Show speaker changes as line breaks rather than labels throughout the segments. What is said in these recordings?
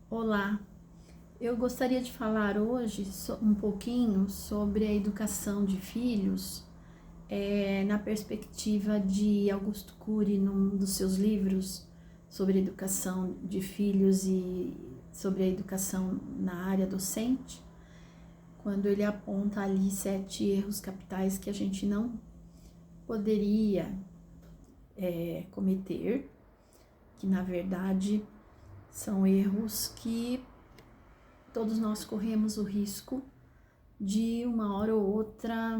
Olá, eu gostaria de falar hoje um pouquinho sobre a educação de filhos, na perspectiva de Augusto Cury, num dos seus livros sobre educação de filhos e sobre a educação na área docente, quando ele aponta ali 7 erros capitais que a gente não poderia cometer, que na verdade são erros que todos nós corremos o risco de uma hora ou outra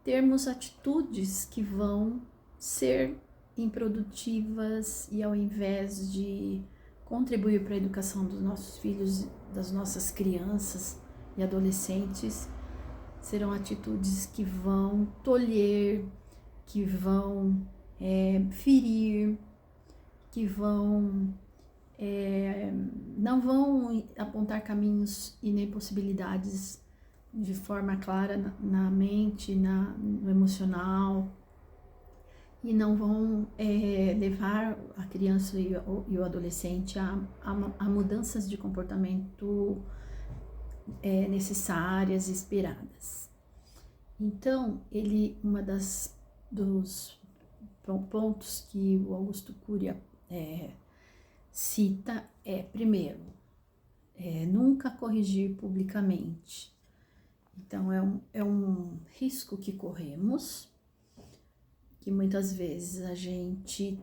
termos atitudes que vão ser improdutivas e ao invés de contribuir para a educação dos nossos filhos, das nossas crianças e adolescentes, serão atitudes que vão tolher, que vão ferir, que vão não vão apontar caminhos e nem possibilidades de forma clara na mente, no emocional, e não vão levar a criança e o adolescente a mudanças de comportamento necessárias e esperadas. Então, uma dos pontos que o Augusto Cury cita primeiro, nunca corrigir publicamente. Então, é um risco que corremos, que muitas vezes a gente,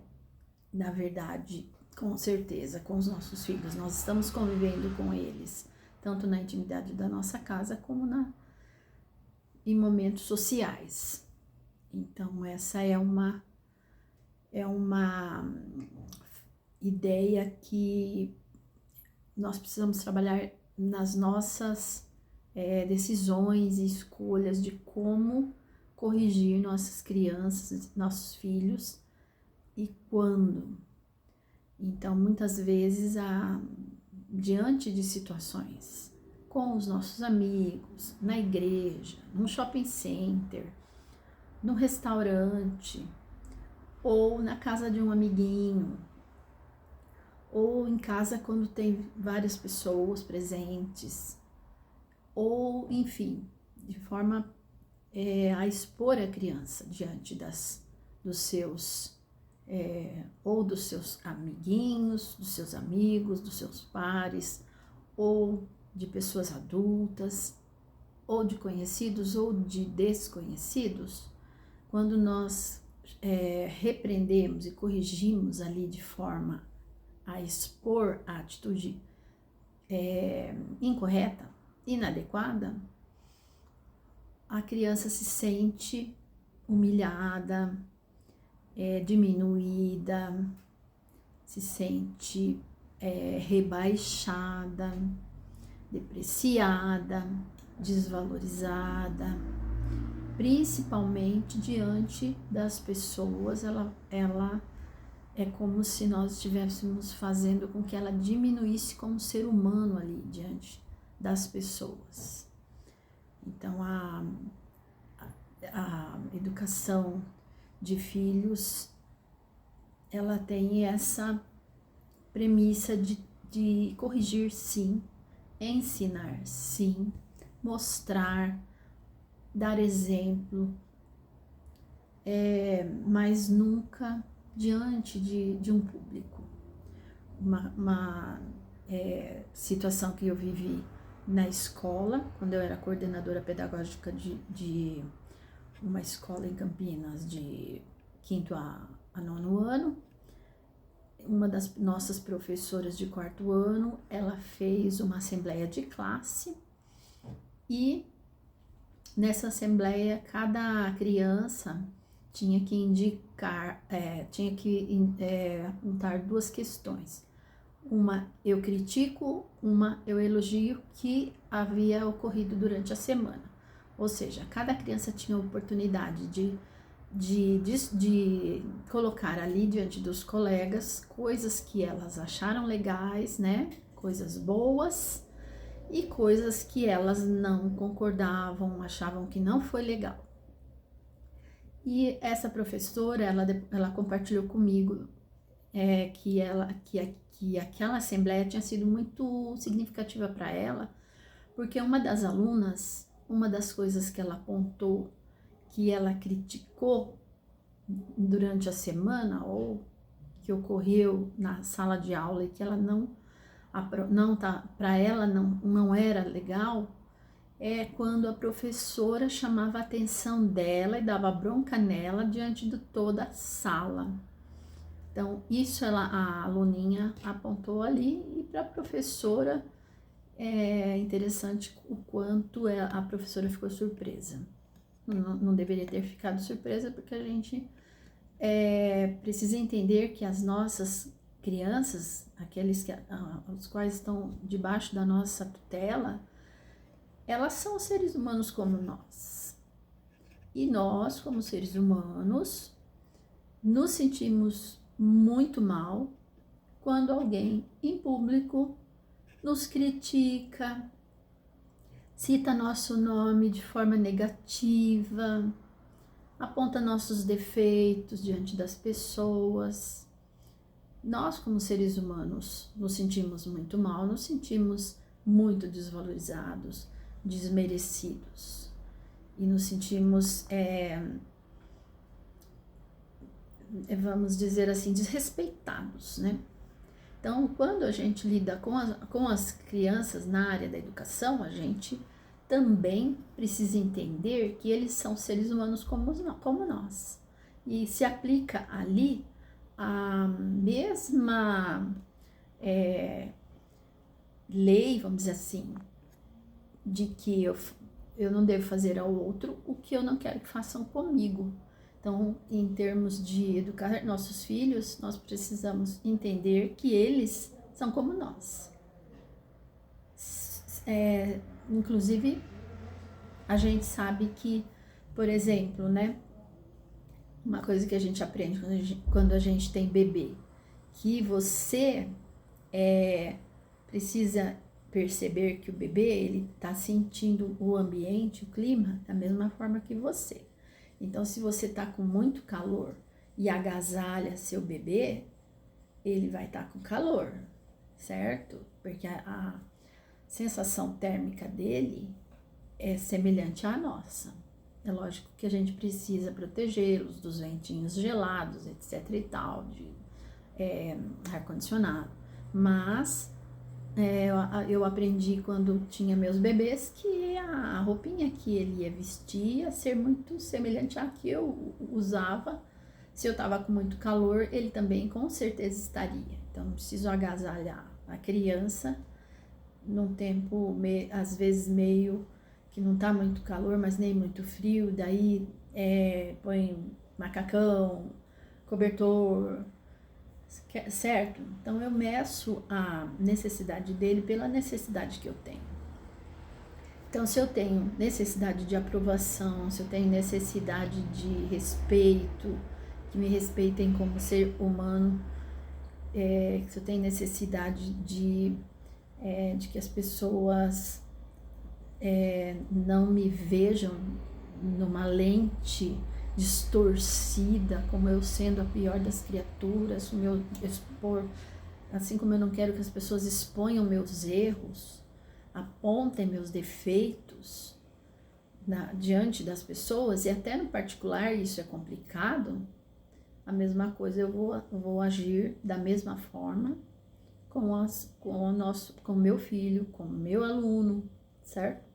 na verdade, com certeza, com os nossos filhos, nós estamos convivendo com eles, tanto na intimidade da nossa casa, como em momentos sociais. Então, essa é uma ideia que nós precisamos trabalhar nas nossas decisões e escolhas de como corrigir nossas crianças, nossos filhos e quando. Então, muitas vezes, diante de situações com os nossos amigos, na igreja, num shopping center, no restaurante, ou na casa de um amiguinho, ou em casa quando tem várias pessoas presentes, ou enfim, de forma a expor a criança diante dos seus amiguinhos, dos seus amigos, dos seus pares, ou de pessoas adultas, ou de conhecidos ou de desconhecidos. Quando nós repreendemos e corrigimos ali de forma a expor a atitude incorreta, inadequada, a criança se sente humilhada, diminuída, se sente rebaixada, depreciada, desvalorizada, principalmente diante das pessoas. Ela é como se nós estivéssemos fazendo com que ela diminuísse como ser humano ali diante das pessoas. Então, a educação de filhos, ela tem essa premissa de corrigir sim, ensinar sim, mostrar, dar exemplo, mas nunca diante de um público. Uma situação que eu vivi na escola, quando eu era coordenadora pedagógica de uma escola em Campinas, de 5º a 9º ano, uma das nossas professoras de 4º ano, ela fez uma assembleia de classe e nessa assembleia cada criança tinha que indicar, apontar 2 questões. Uma eu critico, uma eu elogio que havia ocorrido durante a semana. Ou seja, cada criança tinha a oportunidade de colocar ali diante dos colegas coisas que elas acharam legais, né? Coisas boas e coisas que elas não concordavam, achavam que não foi legal. E essa professora, ela compartilhou comigo que aquela assembleia tinha sido muito significativa para ela, porque uma das alunas, uma das coisas que ela apontou, que ela criticou durante a semana, ou que ocorreu na sala de aula e que ela não tá, para ela não era legal, é quando a professora chamava a atenção dela e dava bronca nela diante de toda a sala. Então, isso a aluninha apontou ali, e para a professora é interessante o quanto a professora ficou surpresa. Não deveria ter ficado surpresa, porque a gente precisa entender que as nossas crianças, aqueles os quais estão debaixo da nossa tutela, elas são seres humanos como nós. E nós, como seres humanos, nos sentimos muito mal quando alguém em público nos critica, cita nosso nome de forma negativa, aponta nossos defeitos diante das pessoas. Nós, como seres humanos, nos sentimos muito mal, nos sentimos muito desvalorizados, desmerecidos, e nos sentimos, vamos dizer assim, desrespeitados, né? Então, quando a gente lida com as crianças na área da educação, a gente também precisa entender que eles são seres humanos como nós. E se aplica ali a mesma lei, vamos dizer assim, de que eu não devo fazer ao outro o que eu não quero que façam comigo. Então, em termos de educar nossos filhos, nós precisamos entender que eles são como nós. Inclusive, a gente sabe que, por exemplo, né, uma coisa que a gente aprende quando a gente tem bebê, que você precisa perceber que o bebê, ele está sentindo o ambiente, o clima, da mesma forma que você. Então, se você tá com muito calor e agasalha seu bebê, ele vai estar com calor, certo? Porque a sensação térmica dele é semelhante à nossa. É lógico que a gente precisa protegê-los dos ventinhos gelados, etc e tal, de ar-condicionado. Mas eu aprendi quando tinha meus bebês que a roupinha que ele ia vestir ia ser muito semelhante à que eu usava. Se eu estava com muito calor, ele também com certeza estaria. Então, não preciso agasalhar a criança num tempo, às vezes, meio que não tá muito calor, mas nem muito frio. Daí, põe macacão, cobertor, certo? Então, eu meço a necessidade dele pela necessidade que eu tenho. Então, se eu tenho necessidade de aprovação, se eu tenho necessidade de respeito, que me respeitem como ser humano, se eu tenho necessidade de que as pessoas não me vejam numa lente distorcida, como eu sendo a pior das criaturas, o meu expor, assim como eu não quero que as pessoas exponham meus erros, apontem meus defeitos diante das pessoas, e até no particular isso é complicado. A mesma coisa, eu vou agir da mesma forma com o meu filho, com o meu aluno, certo?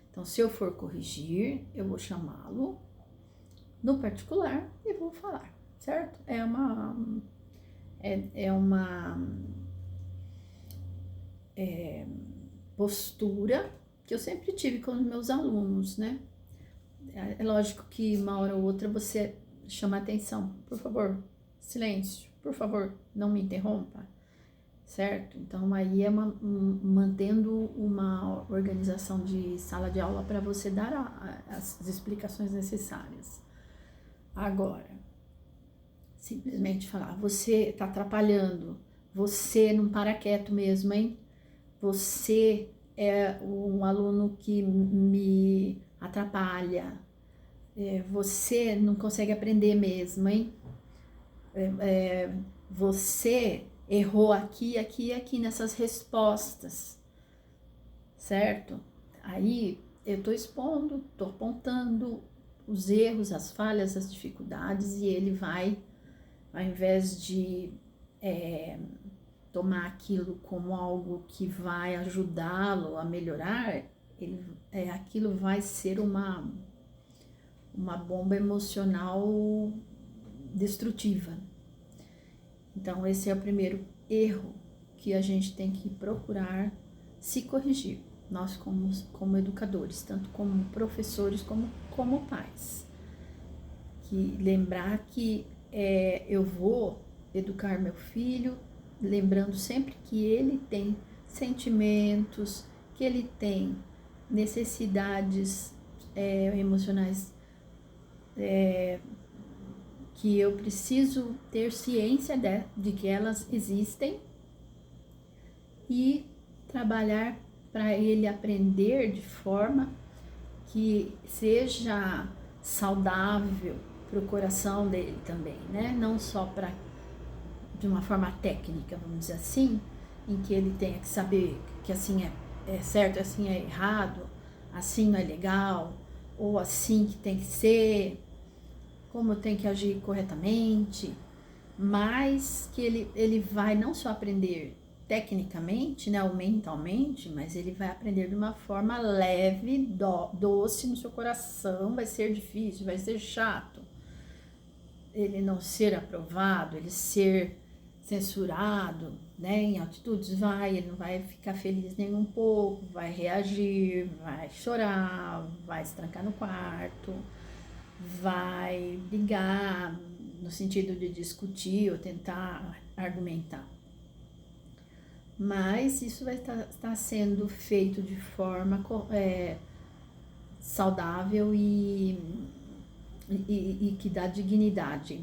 Então, se eu for corrigir, eu vou chamá-lo no particular e vou falar, certo? É uma postura que eu sempre tive com os meus alunos, né? É lógico que uma hora ou outra você chama atenção. Por favor, silêncio. Por favor, não me interrompa. Certo? Então, aí mantendo uma organização de sala de aula para você dar as explicações necessárias. Agora, simplesmente falar, você está atrapalhando, você não para quieto mesmo, hein? Você é um aluno que me atrapalha, você não consegue aprender mesmo, hein? você errou aqui, aqui e aqui nessas respostas, certo? Aí eu tô expondo, tô apontando os erros, as falhas, as dificuldades, e ele vai, ao invés de tomar aquilo como algo que vai ajudá-lo a melhorar, aquilo vai ser uma bomba emocional destrutiva. Então, esse é o primeiro erro que a gente tem que procurar se corrigir, nós como educadores, tanto como professores como pais. Que lembrar que eu vou educar meu filho, lembrando sempre que ele tem sentimentos, que ele tem necessidades emocionais, que eu preciso ter ciência de que elas existem e trabalhar para ele aprender de forma que seja saudável para o coração dele também, né? Não só de uma forma técnica, vamos dizer assim, em que ele tenha que saber que assim é certo, assim é errado, assim não é legal, ou assim que tem que ser, como tem que agir corretamente, mas que ele vai não só aprender tecnicamente, né, ou mentalmente, mas ele vai aprender de uma forma leve, doce no seu coração. Vai ser difícil, vai ser chato ele não ser aprovado, ele ser censurado, né, em atitudes, ele não vai ficar feliz nem um pouco, vai reagir, vai chorar, vai se trancar no quarto, vai brigar no sentido de discutir ou tentar argumentar. Mas isso vai estar sendo feito de forma saudável e que dá dignidade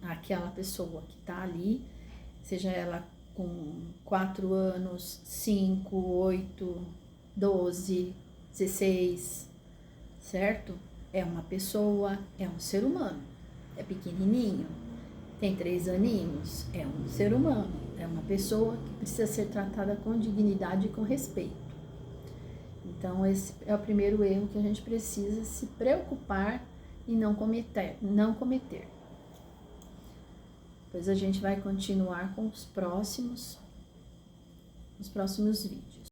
àquela pessoa que está ali, seja ela com 4 anos, 5, 8, 12, 16, certo? É uma pessoa, é um ser humano, é pequenininho, tem 3 aninhos, é um ser humano, é uma pessoa que precisa ser tratada com dignidade e com respeito. Então, esse é o primeiro erro que a gente precisa se preocupar e não cometer. Depois a gente vai continuar com os próximos vídeos.